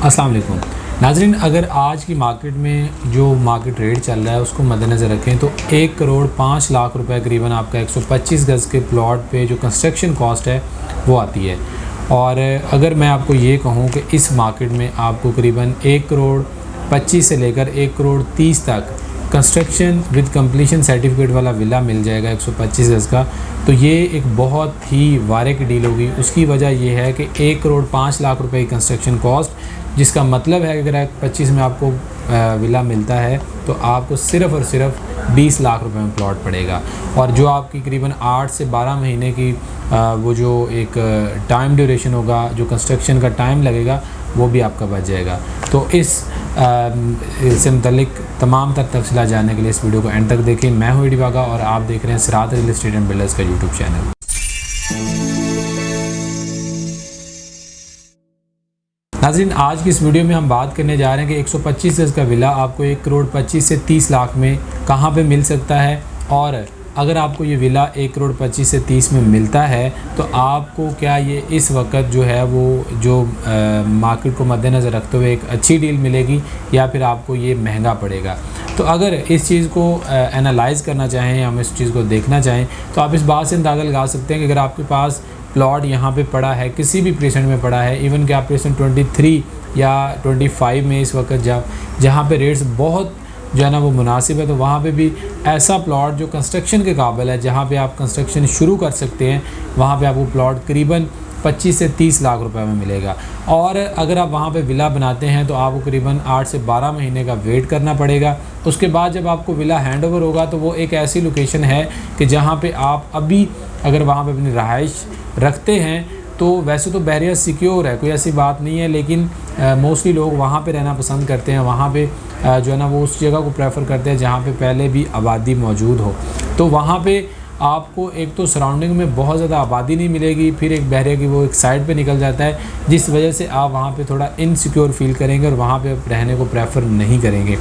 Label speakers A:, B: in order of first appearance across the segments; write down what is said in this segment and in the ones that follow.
A: अस्सलाम वालेकुम नाज़रीन, अगर आज की मार्केट में जो मार्केट रेट चल रहा है उसको मद्देनज़र रखें तो 1,05,00,000 रुपए करीबन आपका 125 गज़ के प्लॉट पे जो कंस्ट्रक्शन कॉस्ट है वो आती है। और अगर मैं आपको ये कहूँ कि इस मार्केट में आपको करीबन 1,25,00,000 से लेकर 1,30,00,000 तक कंस्ट्रक्शन विद कंप्लीशन सर्टिफिकेट वाला विला मिल जाएगा 125 गज़ का, तो ये एक बहुत ही वारे की डील होगी। उसकी वजह ये है कि 1,05,00,000 रुपए की कंस्ट्रक्शन कॉस्ट, जिसका मतलब है कि अगर 25 में आपको विला मिलता है तो आपको सिर्फ़ और सिर्फ 20 लाख रुपए में प्लॉट पड़ेगा। और जो आपकी करीबन 8 से 12 महीने की वो जो एक टाइम ड्यूरेशन होगा, जो कंस्ट्रक्शन का टाइम लगेगा, वो भी आपका बच जाएगा। तो इससे मुतल्लिक तमाम तर तफसीलात जानने के लिए इस वीडियो को एंड तक देखें। मैं हूँ एडी वागा और आप देख रहे हैं सिरात रियल एस्टेट एंड बिल्डर्स का यूट्यूब चैनल। नाज़रीन, आज की इस वीडियो में हम बात करने जा रहे हैं कि 125 गज़ का विला आपको 1,25,00,000 से 30 लाख में कहाँ पे मिल सकता है। और अगर आपको ये विला 1,25,00,000 से 30 में मिलता है तो आपको क्या ये इस वक्त जो है वो जो मार्केट को मद्देनज़र रखते हुए एक अच्छी डील मिलेगी या फिर आपको ये महंगा पड़ेगा। तो अगर इस चीज़ को एनालाइज़ करना चाहें, हम इस चीज़ को देखना चाहें, तो आप इस बात से अंदाज़ा लगा सकते हैं कि अगर आपके पास प्लॉट यहाँ पे पड़ा है, किसी भी प्रेसेंट में पड़ा है, इवन कि आप प्रेसेंट 23 या 25 में इस वक्त जहाँ पे रेट्स बहुत जो है ना वो मुनासिब है, तो वहाँ पे भी ऐसा प्लॉट जो कंस्ट्रक्शन के काबिल है, जहाँ पे आप कंस्ट्रक्शन शुरू कर सकते हैं, वहाँ पे आपको प्लॉट करीबन 25 से 30 लाख रुपए में मिलेगा। और अगर आप वहाँ पे विला बनाते हैं तो आपको करीबन 8 से 12 महीने का वेट करना पड़ेगा। उसके बाद जब आपको विला हैंड ओवर होगा तो वो एक ऐसी लोकेशन है कि जहाँ पे आप अभी अगर वहाँ पे अपनी रहाइश रखते हैं तो वैसे तो बैरियर सिक्योर है, कोई ऐसी बात नहीं है, लेकिन मोस्टली लोग वहाँ पे रहना पसंद करते हैं। वहाँ पे जो है ना वो उस जगह को प्रेफर करते हैं जहाँ पे पहले भी आबादी मौजूद हो। तो वहाँ पे आपको एक तो सराउंडिंग में बहुत ज़्यादा आबादी नहीं मिलेगी, फिर एक बैरियर की वो एक साइड पे निकल जाता है, जिस वजह से आप वहाँ पे थोड़ा इनसिक्योर फील करेंगे और वहाँ पे रहने को प्रेफर नहीं करेंगे।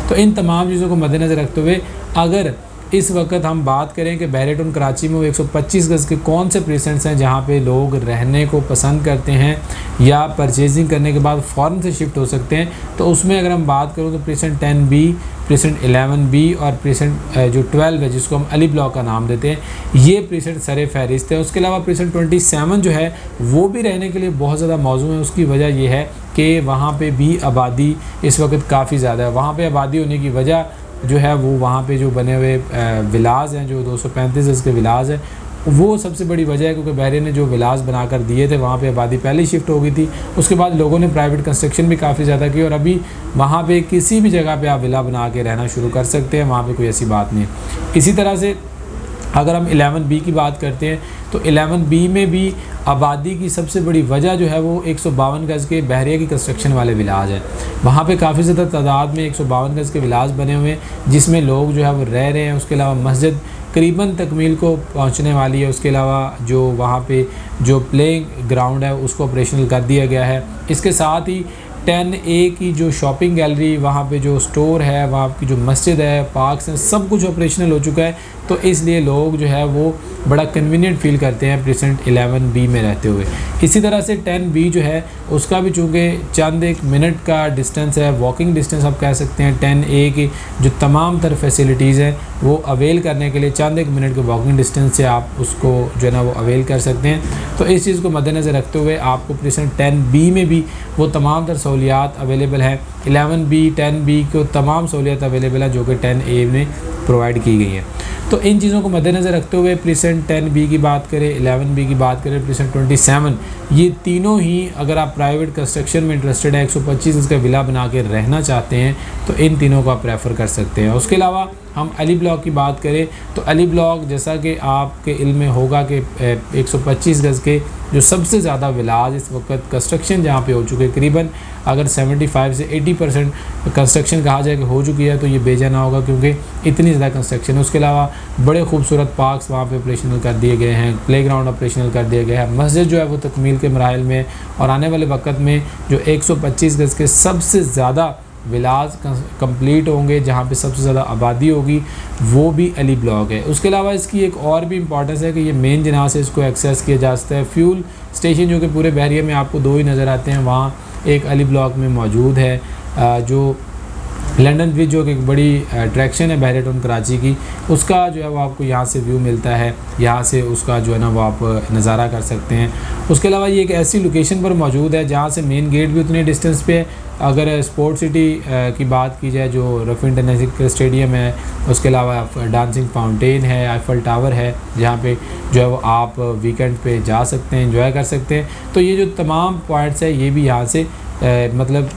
A: तो इन तमाम चीज़ों को मद्देनज़र रखते हुए अगर इस वक्त हम बात करें कि बहरे टाउन कराची में वो 125 गज़ के कौन से प्रेसेंट्स हैं जहाँ पे लोग रहने को पसंद करते हैं या परचेजिंग करने के बाद फ़ौरन से शिफ्ट हो सकते हैं, तो उसमें अगर हम बात करूँ तो प्रेसेंट 10B, प्रेसेंट 11B और प्रेसेंट जो 12 है जिसको हम अली ब्लॉक का नाम देते हैं, ये प्रेसेंट सरे फहरिस्त है। उसके अलावा प्रेसेंट 27 जो है वो भी रहने के लिए बहुत ज़्यादा मौजूद है। उसकी वजह यह है कि वहाँ पर भी आबादी इस वक्त काफ़ी ज़्यादा है। वहाँ पर आबादी होने की वजह जो है वो वहाँ पे जो बने हुए विलाज हैं, जो 235 गज़ के विलाज हैं, वो सबसे बड़ी वजह है, क्योंकि बहरे ने जो विलाज बनाकर दिए थे वहाँ पे आबादी पहले ही शिफ्ट हो गई थी। उसके बाद लोगों ने प्राइवेट कंस्ट्रक्शन भी काफ़ी ज़्यादा की और अभी वहाँ पे किसी भी जगह पे आप विला बना के रहना शुरू कर सकते हैं, वहाँ पे कोई ऐसी बात नहीं है। इसी तरह से अगर हम 11B की बात करते हैं तो 11B में भी आबादी की सबसे बड़ी वजह जो है वो 152 गज़ के बहरिया की कंस्ट्रक्शन वाले विलाज हैं। वहाँ पे काफ़ी ज़्यादा तादाद में 152 गज़ के विलाज बने हुए हैं जिसमें लोग जो है वो रह रहे हैं। उसके अलावा मस्जिद करीबन तकमील को पहुँचने वाली है। उसके अलावा जो वहाँ पे जो प्लेइंग ग्राउंड है उसको ऑपरेशनल कर दिया गया है। इसके साथ ही 10A की जो शॉपिंग गैलरी, वहाँ पे जो स्टोर है, वहाँ की जो मस्जिद है, पार्क्स हैं, सब कुछ ऑपरेशनल हो चुका है। तो इसलिए लोग जो है वो बड़ा कन्वीनियंट फ़ील करते हैं प्रेसेंट 11B में रहते हुए। इसी तरह से 10B जो है उसका भी चूँकि चंद एक मिनट का डिस्टेंस है, वॉकिंग डिस्टेंस आप कह सकते हैं। 10A की जो तमाम तर फैसिलिटीज़ हैं वो अवेल करने के लिए चंद एक मिनट के वॉकिंग डिस्टेंस से आप उसको जो है ना वो अवेल कर सकते हैं। तो इस चीज़ को मद्देनज़र रखते हुए आपको प्रेसेंट 10B में भी वो तमाम तर सहूलियात अवेलेबल हैं। 11B 10B को तमाम सहूलियात अवेलेबल है जो कि 10A में प्रोवाइड की गई हैं। तो इन चीज़ों को मद्देनज़र रखते हुए प्रेसेंट 10B की बात करें, 11B की बात करें, प्रेसेंट 27, ये तीनों ही अगर आप प्राइवेट कंस्ट्रक्शन में इंटरेस्टेड है, 125 इसका विला बना के रहना चाहते हैं, तो इन तीनों को आप प्रेफर कर सकते हैं। उसके अलावा हम अली ब्लॉक की बात करें तो अली ब्लॉक जैसा कि आपके इल्म में होगा कि 125 गज़ के जो सबसे ज़्यादा विलाज इस वक्त कंस्ट्रक्शन जहाँ पे हो चुके, करीबन अगर 75 से 80% कंस्ट्रक्शन कहा जाए कि हो चुकी है तो ये बेजाना होगा, क्योंकि इतनी ज़्यादा कंस्ट्रक्शन है। उसके अलावा बड़े खूबसूरत पार्क्स वहाँ पे ऑपरेशनल कर दिए गए हैं, प्लेग्राउंड ऑपरेशनल कर दिया गया है, मस्जिद जो है वो तकमील के मराहल में। और आने वाले वक्त में जो 125 गज़ के सबसे ज़्यादा विलाज कंप्लीट होंगे, जहाँ पे सबसे ज़्यादा आबादी होगी, वो भी अली ब्लॉक है। उसके अलावा इसकी एक और भी इम्पॉर्टेंस है कि ये मेन जनाह से इसको एक्सेस किया जा सकता है। फ्यूल स्टेशन जो कि पूरे बहरिया में आपको दो ही नज़र आते हैं, वहाँ एक अली ब्लॉक में मौजूद है, जो लंदन ब्रिज जो कि एक बड़ी अट्रैक्शन है बहरिया टाउन कराची की, उसका जो है वो आपको यहाँ से व्यू मिलता है, यहाँ से उसका जो है ना वो आप नज़ारा कर सकते हैं। उसके अलावा ये एक ऐसी लोकेशन पर मौजूद है जहाँ से मेन गेट भी उतने डिस्टेंस पे है। अगर स्पोर्ट सिटी की बात की जाए, जो रफ़ी इंटरनेशनल स्टेडियम है, उसके अलावा डांसिंग फाउंटेन है, आईफल टावर है, जहाँ पे जो है वो आप वीकेंड पे जा सकते हैं, एंजॉय कर सकते हैं। तो ये जो तमाम पॉइंट्स है ये भी यहाँ से मतलब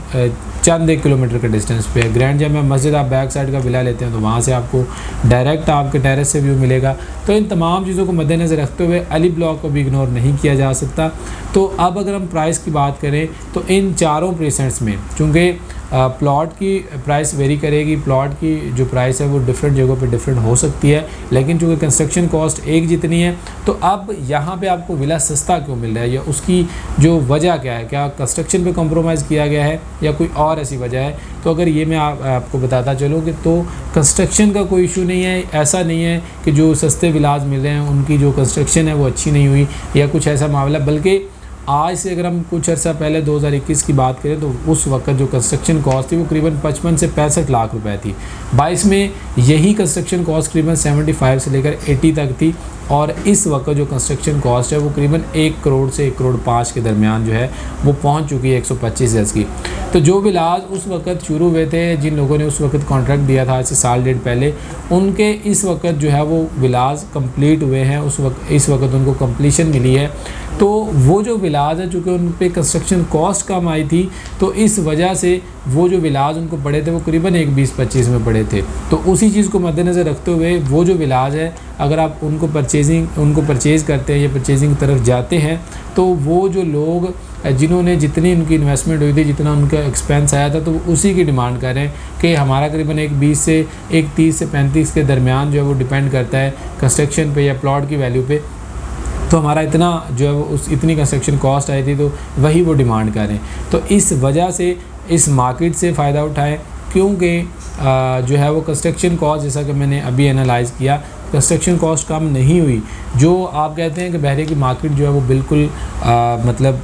A: चंद 1 किलोमीटर के डिस्टेंस पे है। ग्रैंड जामिया मस्जिद आप बैक साइड का विला लेते हैं तो वहाँ से आपको डायरेक्ट आपके टेरेस से व्यू मिलेगा। तो इन तमाम चीज़ों को मद्देनज़र रखते हुए अली ब्लॉक को भी इग्नोर नहीं किया जा सकता। तो अब अगर हम प्राइस की बात करें तो इन चारों प्रेसेंट्स में, चूँकि प्लॉट की प्राइस वेरी करेगी, प्लॉट की जो प्राइस है वो डिफरेंट जगहों पे डिफरेंट हो सकती है, लेकिन चूँकि कंस्ट्रक्शन कॉस्ट एक जितनी है, तो अब यहाँ पे आपको विला सस्ता क्यों मिल रहा है या उसकी जो वजह क्या है, क्या कंस्ट्रक्शन पे कॉम्प्रोमाइज़ किया गया है या कोई और ऐसी वजह है। तो अगर ये मैं आपको बताता चलूँ कि तो कंस्ट्रक्शन का कोई इशू नहीं है, ऐसा नहीं है कि जो सस्ते विलाज मिल रहे हैं उनकी जो कंस्ट्रक्शन है वो अच्छी नहीं हुई या कुछ ऐसा मामला, बल्कि आज से अगर हम कुछ अर्सा पहले 2021 की बात करें तो उस वक्त जो कंस्ट्रक्शन कॉस्ट थी वो करीबन 55 से 65 लाख रुपए थी। 22 में यही कंस्ट्रक्शन कॉस्ट करीबन 75 से लेकर 80 तक थी, और इस वक्त जो कंस्ट्रक्शन कॉस्ट है वो करीबन 1 करोड़ से 1 करोड़ 5 के दरमियान जो है वो पहुंच चुकी है 125 गज की। तो जो विलाज उस वक्त शुरू हुए थे, जिन लोगों ने उस वक्त कॉन्ट्रैक्ट दिया था आज से साल डेढ़ पहले, उनके इस वक्त जो है वो विलाज कंप्लीट हुए हैं, इस वक्त उनको कंप्लीशन मिली है। तो वो जो विलाज है, चूँकि उन पे कंस्ट्रक्शन कॉस्ट कम आई थी, तो इस वजह से वो जो विलाज उनको पड़े थे वो करीबन 1-20-25 में पड़े थे। तो उसी चीज़ को मद्देनज़र रखते हुए वो जो विलाज है, अगर आप उनको परचेज़ करते हैं या परचेजिंग की तरफ जाते हैं, तो वो जो लोग जिन्होंने जितनी उनकी इन्वेस्टमेंट हुई थी, जितना उनका एक्सपेंस आया था, तो उसी की डिमांड कर रहे हैं कि हमारा करीबन 1-20 से 1-30 से 35 के दरमियान जो है वो डिपेंड करता है कंस्ट्रक्शन पे या प्लॉट की वैल्यू पे। तो हमारा इतना जो है वो इतनी कंस्ट्रक्शन कॉस्ट आई थी, तो वही वो डिमांड कर रहे हैं। तो इस वजह से इस मार्केट से फ़ायदा उठाएं, क्योंकि जो है वो कंस्ट्रक्शन कॉस्ट, जैसा कि मैंने अभी एनालाइज़ किया, कंस्ट्रक्शन कॉस्ट कम नहीं हुई। जो आप कहते हैं कि बहरे की मार्केट जो है वो बिल्कुल मतलब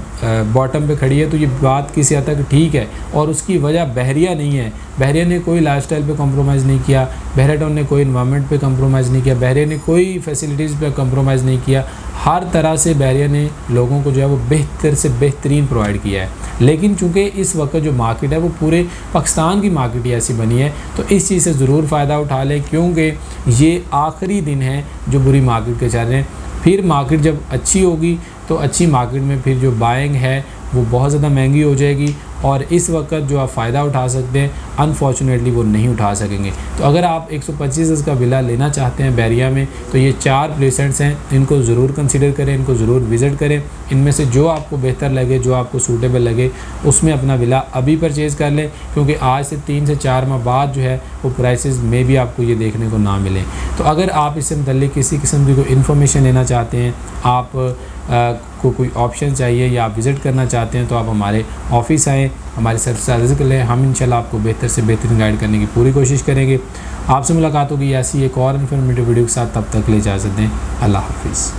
A: बॉटम पे खड़ी है, तो ये बात किसी हद तक ठीक है, और उसकी वजह बहरिया नहीं है। बहरिया ने कोई लाइफस्टाइल पे कॉम्प्रोमाइज़ नहीं किया, बहरिया टाउन ने कोई इन्वायरमेंट पे कॉम्प्रोमाइज़ नहीं किया, बहरिया ने कोई फैसिलिटीज़ पे कॉम्प्रोमाइज़ नहीं किया। हर तरह से बहरिया ने लोगों को जो है वो बेहतर से बेहतरीन प्रोवाइड किया है। लेकिन चूँकि इस वक्त जो मार्केट है वो पूरे पाकिस्तान की मार्केट ही ऐसी बनी है, तो इस चीज़ से ज़रूर फ़ायदा उठा लें, क्योंकि ये आखिरी दिन है जो बुरी मार्केट के चल रहे हैं। फिर मार्केट जब अच्छी होगी तो अच्छी मार्केट में फिर जो बाइंग है वो बहुत ज़्यादा महंगी हो जाएगी, और इस वक्त जो आप फ़ायदा उठा सकते हैं अनफॉर्चुनेटली वो नहीं उठा सकेंगे। तो अगर आप 125 गज का विला लेना चाहते हैं बहरिया में, तो ये 4 प्लेसेंट्स हैं, इनको ज़रूर कंसीडर करें, इनको ज़रूर विज़िट करें। इनमें से जो आपको बेहतर लगे, जो आपको सूटेबल लगे, उसमें अपना विला अभी परचेज़ कर लें, क्योंकि आज से 3 से 4 माह बाद जो है वो प्राइसेस में भी आपको ये देखने को ना मिलें। तो अगर आप इससे मुतल्लिक़ किसी किस्म की कोई इन्फॉर्मेशन लेना चाहते हैं, आप को कोई ऑप्शन चाहिए या आप विज़िट करना चाहते हैं, तो आप हमारे ऑफ़िस आएँ, हमारे सर्विस चार्जेस कर लें। हम इंशाल्लाह आपको बेहतर से बेहतरीन गाइड करने की पूरी कोशिश करेंगे। आपसे मुलाकात होगी ऐसी एक और इन्फॉर्मेटिव वीडियो के साथ, तब तक ले इजाज़त दें। अल्लाह हाफ़िज़।